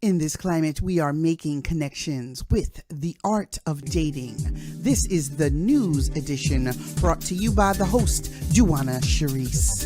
In this climate, we are making connections with the art of dating. This is the news edition brought to you by the host, Juana Charisse.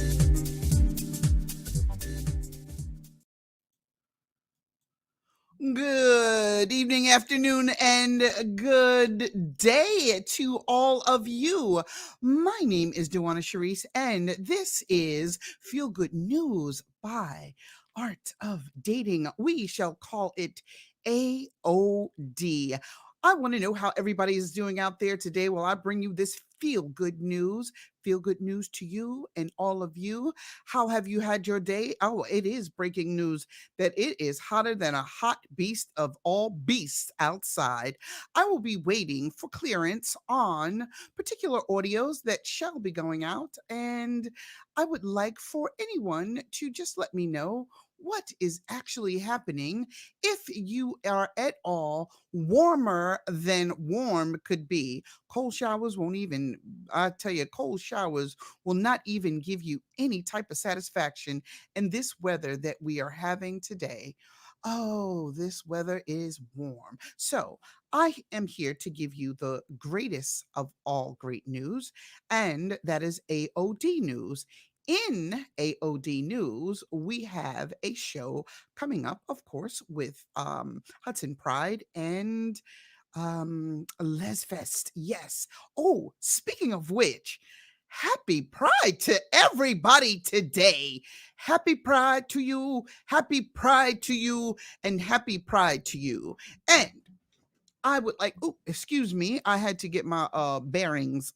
Good evening, afternoon, and good day to all of you. My name is Dewana Charisse, and this is Feel Good News by Art of Dating. We shall call it AoD. I want to know how everybody is doing out there today while I bring you this feel good news. Feel good news to you and all of you. How have you had your day? Oh, it is breaking news that it is hotter than a hot beast of all beasts outside. I will be waiting for clearance on particular audios that shall be going out, and I would like for anyone to just let me know what is actually happening if you are at all warmer than warm could be. Cold showers won't even, I tell you, cold showers will not even give you any type of satisfaction in this weather that we are having today. Oh, this weather is warm. So, I am here to give you the greatest of all great news, and that is AOD news. In AOD news, we have a show coming up, of course, with Hudson Pride and Les Fest. Yes. Oh, speaking of which, happy Pride to everybody today. Happy Pride to you. Happy Pride to you. And happy Pride to you. And I would like, oh, excuse me. I had to get my bearings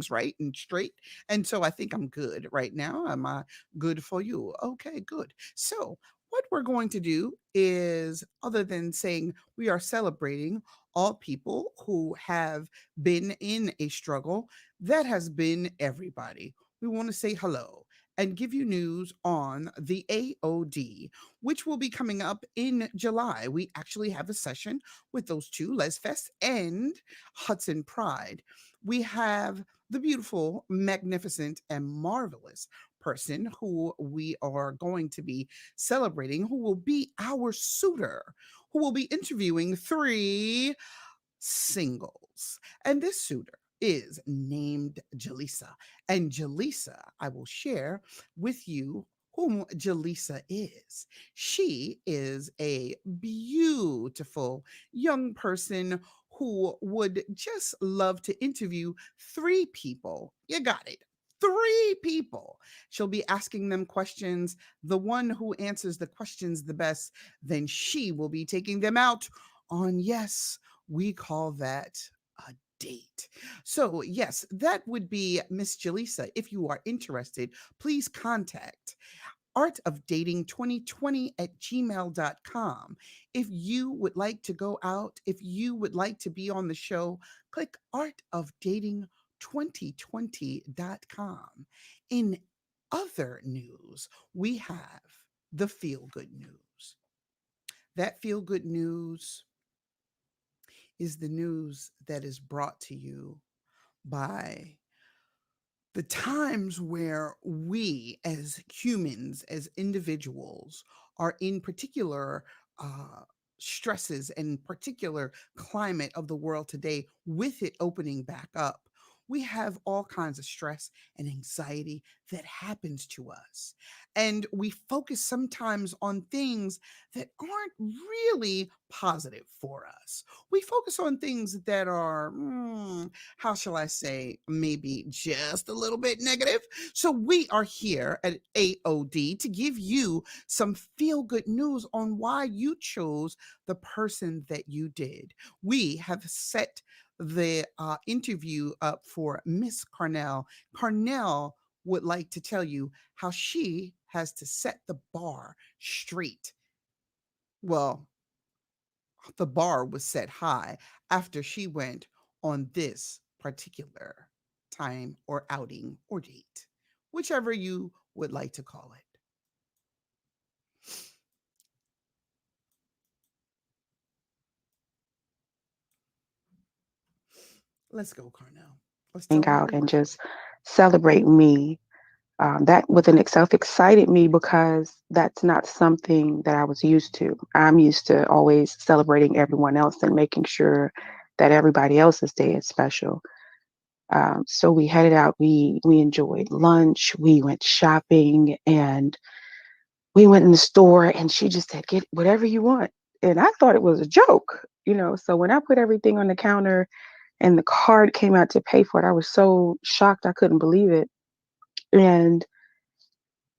right and straight. And so I think I'm good right now. Am I good for you? Okay, good. So what we're going to do is, other than saying we are celebrating all people who have been in a struggle, that has been everybody. We want to say hello and give you news on the AOD, which will be coming up in July. We actually have a session with those two, Les Fest and Hudson Pride. We have the beautiful, magnificent, and marvelous person who we are going to be celebrating, who will be our suitor, who will be interviewing three singles. And this suitor is named Jaleesa. And Jaleesa, I will share with you whom Jaleesa is. She is a beautiful young person who would just love to interview three people. You got it. Three people. She'll be asking them questions. The one who answers the questions the best, then she will be taking them out on, yes, we call that a date. So, yes, that would be Miss Jaleesa. If you are interested, please contact artofdating2020@gmail.com. If you would like to go out, if you would like to be on the show, click artofdating2020.com. In other news, we have the feel good news. That feel good news is the news that is brought to you by the times where we as humans, as individuals, are in particular uh, stresses and particular climate of the world today, with it opening back up. We have all kinds of stress and anxiety that happens to us. And we focus sometimes on things that aren't really positive for us. We focus on things that are, how shall I say, maybe just a little bit negative. So we are here at AOD to give you some feel good news on why you chose the person that you did. We have set the interview up for Miss Karnelle. Karnelle would like to tell you how she has to set the bar straight. Well, the bar was set high after she went on this particular time or outing or date, whichever you would like to call it. Let's go, Carnell. Let's tell Hang them out who. and just celebrate me. That within itself excited me because that's not something that I was used to. I'm used to always celebrating everyone else and making sure that everybody else's day is special. So we headed out. We enjoyed lunch. We went shopping, and we went in the store. And she just said, "Get whatever you want." And I thought it was a joke, you know. So when I put everything on the counter and the card came out to pay for it, I was so shocked I couldn't believe it. And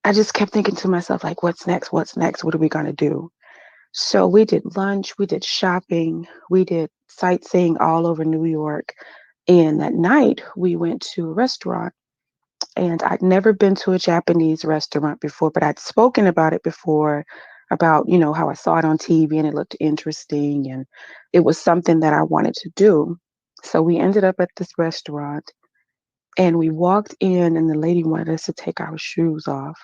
I just kept thinking to myself, like, what's next? What's next? What are we going to do? So we did lunch, we did shopping, we did sightseeing all over New York. And that night we went to a restaurant. And I'd never been to a Japanese restaurant before, but I'd spoken about it before, about, you know, how I saw it on TV and it looked interesting. And it was something that I wanted to do. So we ended up at this restaurant and we walked in, and the lady wanted us to take our shoes off.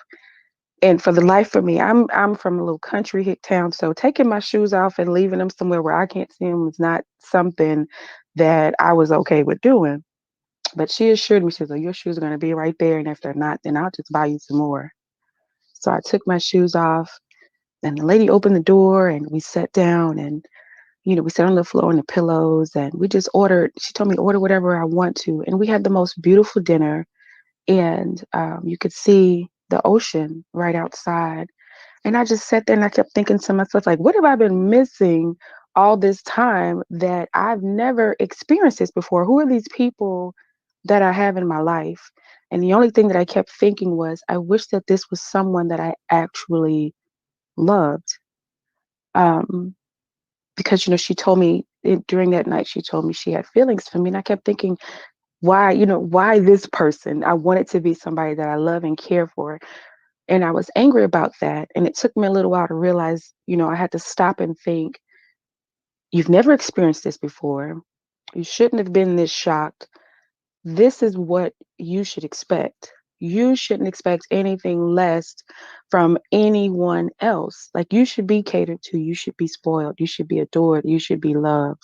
And for the life of me, I'm from a little country hick town, so taking my shoes off and leaving them somewhere where I can't see them was not something that I was okay with doing. But she assured me, she said, "Oh, your shoes are gonna be right there, and if they're not, then I'll just buy you some more." So I took my shoes off, and the lady opened the door, and we sat down, and we sat on the floor on the pillows, and we just ordered. She told me order whatever I want to, and we had the most beautiful dinner, and you could see the ocean right outside. And I just sat there and I kept thinking to myself, like, what have I been missing all this time that I've never experienced this before? Who are these people that I have in my life? And the only thing that I kept thinking was, I wish that this was someone that I actually loved. Um, because, she told me during that night, she told me she had feelings for me. And I kept thinking, why this person? I want it to be somebody that I love and care for. And I was angry about that. And it took me a little while to realize, I had to stop and think, you've never experienced this before. You shouldn't have been this shocked. This is what you should expect. You shouldn't expect anything less from anyone else. Like, you should be catered to, you should be spoiled, you should be adored, you should be loved.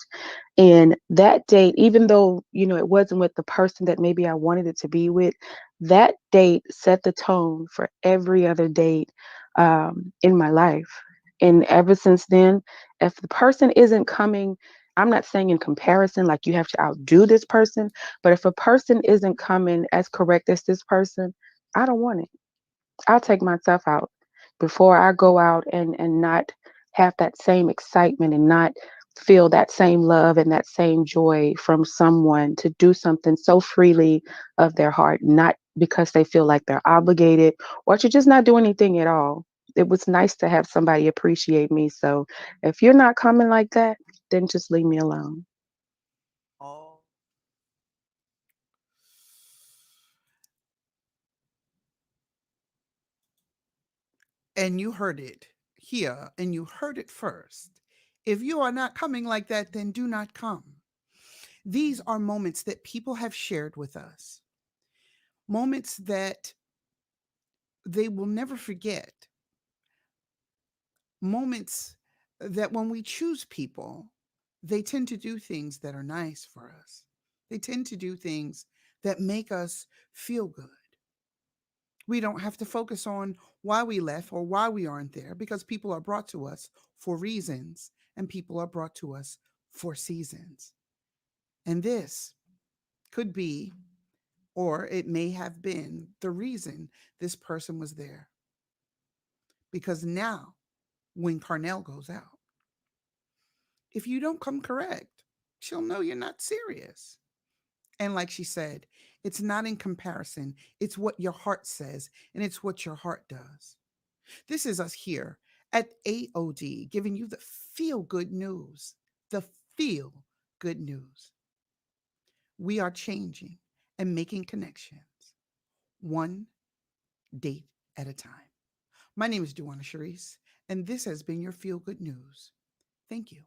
And that date, even though, it wasn't with the person that maybe I wanted it to be with, that date set the tone for every other date in my life. And ever since then, if the person isn't coming, I'm not saying in comparison, like you have to outdo this person, but if a person isn't coming as correct as this person, I don't want it. I'll take myself out before I go out and not have that same excitement and not feel that same love and that same joy from someone to do something so freely of their heart, not because they feel like they're obligated or to just not do anything at all. It was nice to have somebody appreciate me. So if you're not coming like that, then just leave me alone. Oh, and you heard it here, and you heard it first. If you are not coming like that, then do not come. These are moments that people have shared with us, moments that they will never forget, moments that when we choose people, they tend to do things that are nice for us. They tend to do things that make us feel good. We don't have to focus on why we left or why we aren't there because people are brought to us for reasons and people are brought to us for seasons. And this could be, or it may have been, the reason this person was there. Because now, when Karnelle goes out, if you don't come correct, she'll know you're not serious. And like she said, it's not in comparison, it's what your heart says and it's what your heart does. This is us here at AoD giving you the feel good news. The feel good news. We are changing and making connections one date at a time. My name is Duana Sharice, and this has been your feel good news. Thank you.